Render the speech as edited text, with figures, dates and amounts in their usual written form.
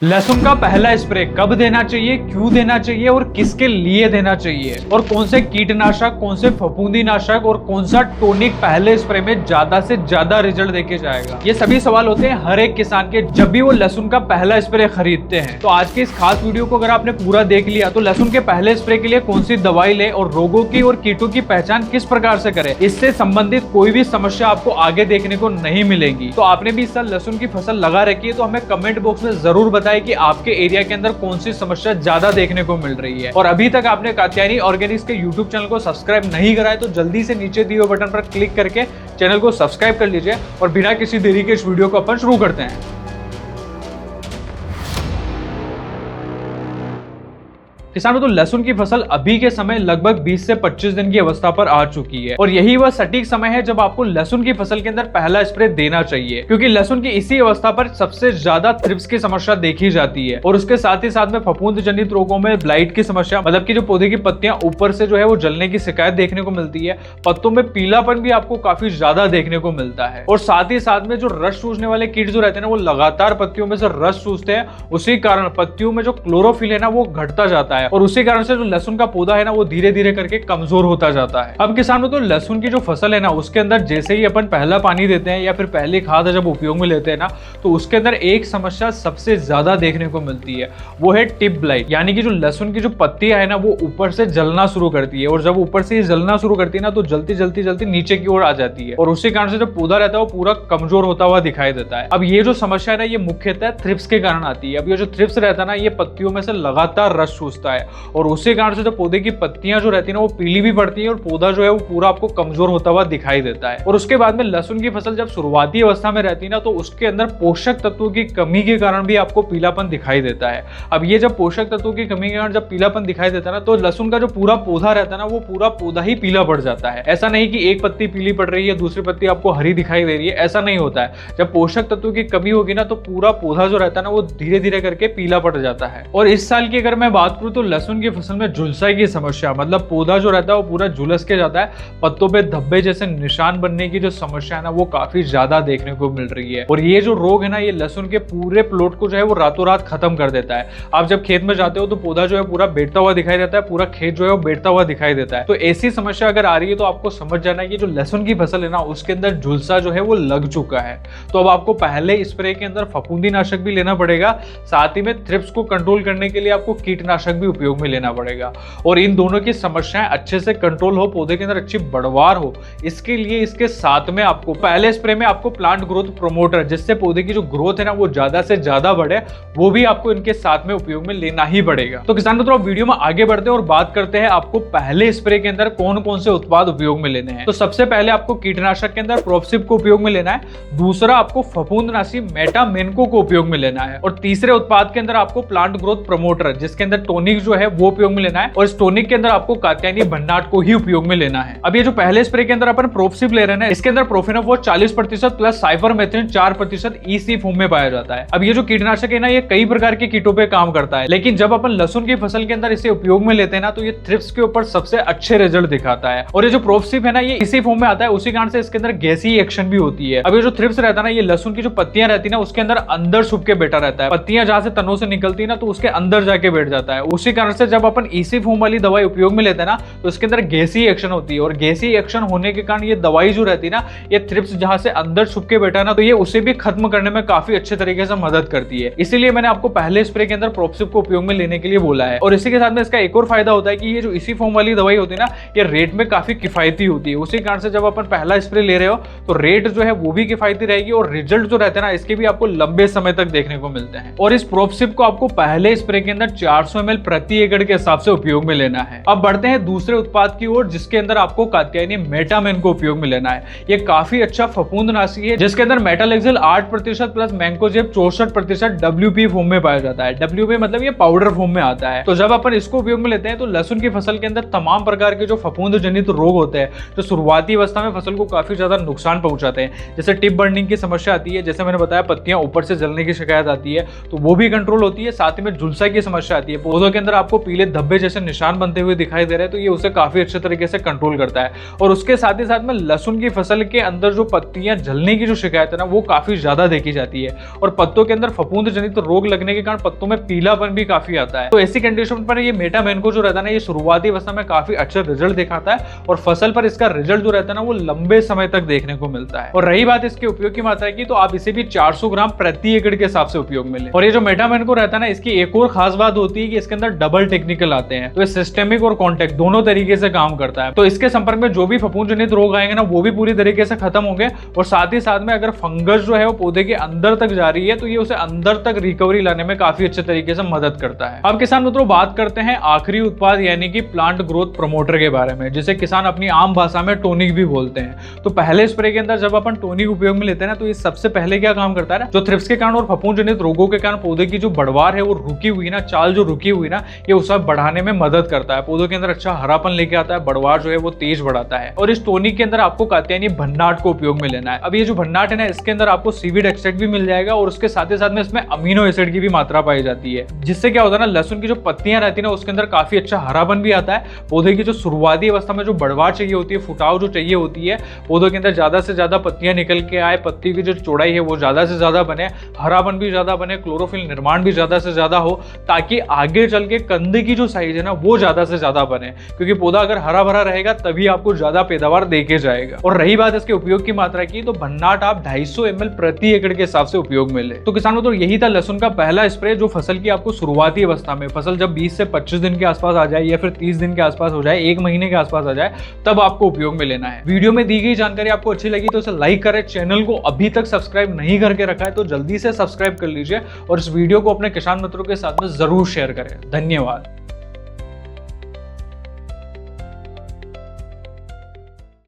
लहसुन का पहला स्प्रे कब देना चाहिए, क्यों देना चाहिए और किसके लिए देना चाहिए, और कौन से कीटनाशक, कौन से फफूंदी नाशक और कौन सा टॉनिक पहले स्प्रे में ज्यादा से ज्यादा रिजल्ट देके जाएगा, ये सभी सवाल होते हैं हर एक किसान के जब भी वो लहसुन का पहला स्प्रे खरीदते हैं। तो आज के इस खास वीडियो को अगर आपने पूरा देख लिया तो लहसुन के पहले स्प्रे के लिए कौन सी दवाई ले और रोगों की और कीटों की पहचान किस प्रकार से करें, इससे संबंधित कोई भी समस्या आपको आगे देखने को नहीं मिलेगी। तो आपने भी इस साल लहसुन की फसल लगा रखी है तो हमें कमेंट बॉक्स में जरूर बताएं कि आपके एरिया के अंदर कौन सी समस्या ज्यादा देखने को मिल रही है। और अभी तक आपने कात्यायनी ऑर्गेनिक्स के यूट्यूब चैनल को सब्सक्राइब नहीं करा है तो जल्दी से नीचे दिए हुए बटन पर क्लिक करके चैनल को सब्सक्राइब कर लीजिए और बिना किसी देरी के इस वीडियो को अपन शुरू करते हैं। किसानों, तो लहसुन की फसल अभी के समय लगभग 20 से 25 दिन की अवस्था पर आ चुकी है और यही वह सटीक समय है जब आपको लहसुन की फसल के अंदर पहला स्प्रे देना चाहिए, क्योंकि लहसुन की इसी अवस्था पर सबसे ज्यादा थ्रिप्स की समस्या देखी जाती है और उसके साथ ही साथ में फफूंद जनित रोगों में ब्लाइट की समस्या, मतलब कि जो पौधे की पत्तियां ऊपर से जो है वो जलने की शिकायत देखने को मिलती है। पत्तों में पीलापन भी आपको काफी ज्यादा देखने को मिलता है और साथ ही साथ में जो रस चूसने वाले कीट जो रहते हैं ना, वो लगातार पत्तियों में से रस चूसते हैं। उसी कारण पत्तियों में जो क्लोरोफिल है ना वो घटता जाता है और उसी कारण से जो लहसुन का पौधा है ना वो धीरे धीरे करके कमजोर होता जाता है। अब किसानों, तो लहसुन की जो फसल है ना उसके अंदर जैसे ही अपन पहला पानी देते हैं या फिर पहली खाद जब उपयोग में लेते हैं ना, तो उसके अंदर एक समस्या सबसे ज्यादा देखने को मिलती है, वो है टिप ब्लाइट। यानी कि जो लहसुन की जो पत्तियां है ना वो ऊपर से जलना शुरू करती है और जब ऊपर से जलना शुरू करती है ना तो जलती जलती जलती नीचे की ओर आ जाती है और उसी कारण से जो पौधा रहता है वो पूरा कमजोर होता हुआ दिखाई देता है। अब ये जो समस्या है ना ये मुख्यतः थ्रिप्स के कारण आती है। अब ये जो थ्रिप्स रहता है ना ये पत्तियों में से लगातार रस चूसता है और उसी कारण से जो पौधे की पत्तियां जो रहती है ना वो पीली भी पड़ती है और पौधा जो है वो पूरा आपको कमजोर होता हुआ दिखाई देता है। और उसके बाद में लहसुन की फसल जब शुरुआती अवस्था में रहती है ना तो उसके अंदर पोषक तत्वों की कमी के कारण भी आपको पीलापन दिखाई देता है। अब ये जब पोषक तत्वों की कमी के कारण जब पीलापन दिखाई देता है ना तो लहसुन का जो पूरा पौधा रहता है ना वो पूरा पौधा ही पीला पड़ जाता है। ऐसा नहीं कि एक पत्ती पीली पड़ रही है दूसरी पत्ती आपको हरी दिखाई दे रही है, ऐसा नहीं होता है। जब पोषक तत्वों की कमी होगी ना तो पूरा पौधा जो रहता है ना वो धीरे धीरे करके पीला पड़ जाता है। और इस साल की अगर मैं बात करूं तो लहसुन की फसल में झुलसाई की समस्या, मतलब पौधा जो रहता है वो पूरा झुलस के जाता है, पत्तों पे धब्बे जैसे निशान बनने की जो समस्या है ना वो काफी ज्यादा देखने को मिल रही है। और ये जो रोग है ना ये लहसुन के पूरे प्लॉट को जो है वो रातों रात खत्म कर देता है। आप जब खेत में जाते हो तो पौधा जो है पूरा बैठता हुआ दिखाई देता है, पूरा खेत जो है वो बैठता हुआ दिखाई देता है। तो ऐसी समस्या अगर आ रही है तो आपको समझ जाना है कि जो लहसुन की फसल है ना उसके अंदर झुलसा जो है वो लग चुका है। तो अब आपको पहले स्प्रे के अंदर फफूंदी नाशक भी लेना पड़ेगा, साथ ही में थ्रिप्स को कंट्रोल करने के लिए आपको कीटनाशक भी उपयोग में लेना पड़ेगा। और इन दोनों की समस्याएं अच्छे से कंट्रोल हो, पौधे के अंदर अच्छी बढ़वार हो, इसके लिए इसके साथ में आपको पहले स्प्रे में आपको प्लांट ग्रोथ प्रोमोटर, जिससे पौधे की जो ग्रोथ है ना वो ज्यादा से ज्यादा बढ़े, वो भी आपको इनके साथ में उपयोग में लेना ही पड़ेगा। तो किसान मित्रों, वीडियो में आगे बढ़ते हैं और बात करते हैं आपको पहले स्प्रे के अंदर कौन कौन से उत्पाद उपयोग में लेने हैं। तो सबसे पहले आपको कीटनाशक के अंदर प्रोफसिप को उपयोग में लेना है, दूसरा आपको फफूंदनाशी मेटामेनको को उपयोग में लेना है और तीसरे उत्पाद के अंदर आपको प्लांट ग्रोथ प्रमोटर जिसके अंदर टॉनिक जो है वो उपयोग में लेना है और इस टॉनिक के अंदर आपको कात्यायनी भन्नाट को ही उपयोग में लेना है। अब ये जो पहले स्प्रे के अंदर अपन प्रोफसिप ले रहे हैं इसके अंदर प्रोफेनोफोर 40% प्लस साइफरमेथ्रिन 4% ईसी फॉर्म में पाया जाता है। अब ये जो कीटनाशक है ना ये कई प्रकार के कीटों पे काम करता है, लेकिन जब अपन लहसुन की फसल के अंदर इसे उपयोग में लेते हैं ना तो ये थ्रिप्स के ऊपर सबसे अच्छे रिजल्ट दिखाता है। और ये जो प्रोफसिप है ना ये इसी फॉर्म में आता है, उसी कारण से इसके अंदर गैसी एक्शन भी होती है। अब ये जो थ्रिप्स रहता है ना ये लहसुन की जो पत्तियां रहती है ना उसके अंदर छुप के बैठा रहता है, पत्तियां जहां से तनों से निकलती है ना तो उसके अंदर जाके बैठ जाता है। उसी कारण से जब अपन ईसी फॉर्म वाली दवाई उपयोग में लेते हैं ना तो इसके अंदर गैसी एक्शन होती है और गैसी एक्शन होने के कारण ये दवाई जो रहती है ना ये थ्रिप्स जहां से अंदर छुप के बैठा है ना तो ये उसे भी खत्म करने में काफी अच्छे तरीके से मदद करती है। इसीलिए मैंने आपको पहले स्प्रे के अंदर प्रोफसिप को उपयोग में लेने के लिए बोला है। और इसी के साथ में इसका एक और फायदा होता है कि ये जो इसी फॉर्म वाली दवाई होती है ना ये रेट में काफी किफायती होती है। उसी कारण से जब अपन पहला स्प्रे ले रहे हो तो रेट जो है वो भी किफायती रहेगी और रिजल्ट जो रहते हैं ना इसके भी आपको लंबे समय तक देखने को मिलते हैं। और इस प्रोफसिप को आपको पहले स्प्रे के अंदर 400 ml प्रति एकड़ के हिसाब से उपयोग में लेना है। अब बढ़ते हैं दूसरे उत्पाद की ओर जिसके अंदर आपको कात्यायनी मेटामेन को उपयोग में लेना है। ये काफी अच्छा फफूंदनाशी है जिसके अंदर metalaxyl 8% plus mancozeb 64% WP form में पाया जाता है। WP मतलब ये पाउडर फॉर्म में आता है। तो जब अपन इसको उपयोग में लेते हैं तो लहसुन की फसल के अंदर तमाम प्रकार के जो फफूंद जनित रोग होते हैं जो शुरुआती अवस्था में फसल को काफी ज्यादा नुकसान पहुंचाते हैं, जैसे टिप बर्निंग की समस्या आती है, जैसे मैंने बताया पत्तियां ऊपर से जलने की शिकायत आती है तो वो भी कंट्रोल होती है। साथ ही में झुलसा की समस्या आती है, पौधों के अंदर अंदर आपको पीले धब्बे जैसे निशान बनते हुए दिखाई दे रहे हैं तो ये उसे काफी अच्छे तरीके से कंट्रोल करता है। और उसके साथ ही साथ में लहसुन की फसल के अंदर जो पत्तियां जलने की जो शिकायत है ना वो काफी ज्यादा देखी जाती है और पत्तों के अंदर फफूंद जनित रोग लगने के कारण पत्तों में पीलापन भी काफी आता है। तो ऐसी कंडीशन पर ये मेटामेनको जो रहता है ना ये शुरुआती अवस्था में काफी अच्छा रिजल्ट दिखाता है और फसल पर इसका रिजल्ट जो रहता है ना वो लंबे समय तक देखने को मिलता है। और रही बात इसके उपयोग की मात्रा की तो आप इसे भी 400 ग्राम प्रति एकड़ के हिसाब से उपयोग में लें। और ये जो मेटामेनको रहता है ना इसकी एक और खास बात होती है कि इसके अंदर डबल टेक्निकल आते हैं, तो ये सिस्टेमिक और कॉन्टैक्ट दोनों तरीके से काम करता है। तो इसके संपर्क में जो भी फफूंद जनित रोग आएंगे ना वो भी पूरी तरीके से खत्म होंगे और साथ ही साथ में अगर फंगस जो है वो पौधे के अंदर तक जा रही है तो ये उसे अंदर तक रिकवरी लाने में काफी अच्छे तरीके से मदद करता है। अब किसान मित्रों बात करते हैं आखिरी उत्पाद यानी कि प्लांट ग्रोथ प्रमोटर के बारे में, जिसे किसान अपनी आम भाषा में टोनिक भी बोलते हैं। तो पहले स्प्रे के अंदर जब अपन टोनिक उपयोग में लेते हैं ना तो ये सबसे पहले क्या काम करता है ना, जो थ्रिप्स के कारण और फफूंद जनित रोगों के कारण पौधे की जो बढ़वार है वो रुकी हुई ना, चाल जो रुकी हुई ना, ये उसे बढ़ाने में मदद करता है। पौधों के अंदर अच्छा हरापन लेके आता है, बढ़वार जो है वो तेज बढ़ाता है। और इस टोनिक के अंदर आपको कात्यायनी भन्नाट को उपयोग में लेना है। अब ये जो भन्नाट है ना इसके अंदर आपको सीवीड एक्सट्रैक्ट भी मिल जाएगा और उसके साथ ही साथ में इसमें अमीनो एसिड की भी मात्रा पाई जाती है, जिससे क्या होता है ना लहसुन की जो पत्तियां रहती है ना उसके अंदर काफी अच्छा हरापन भी आता है। पौधे की जो शुरुआती अवस्था में जो बढ़वार चाहिए होती है, फुटाव जो चाहिए होती है, पौधों के अंदर ज्यादा से ज्यादा पत्तियां निकल के आए, पत्ती की जो चौड़ाई है वो ज्यादा से ज्यादा बने, हरापन भी ज्यादा बने, क्लोरोफिल निर्माण भी ज्यादा से ज्यादा हो, ताकि आगे चल के कंदे की जो साइज है ना वो ज्यादा से ज्यादा बने, क्योंकि पौधा अगर हरा भरा रहेगा तभी आपको ज्यादा पैदावार देके जाएगा। और रही बात इसके उपयोग की मात्रा की तो भन्नाट आप 250 ml प्रति एकड़ के हिसाब से उपयोग में ले। तो किसानों तो यही था लहसुन का पहला स्प्रे जो फसल की आपको शुरुआती अवस्था में, फसल जब 20 से 25 दिन के आसपास आ जाए या फिर 30 दिन के आसपास हो जाए, 1 महीने के आसपास आ जाए, तब आपको उपयोग में लेना है। वीडियो में दी गई जानकारी आपको अच्छी लगी तो इसे लाइक करें, चैनल को अभी तक सब्सक्राइब नहीं करके रखा है तो जल्दी से सब्सक्राइब कर लीजिए और इस वीडियो को अपने किसान मित्रों के साथ में जरूर शेयर करें। धन्यवाद।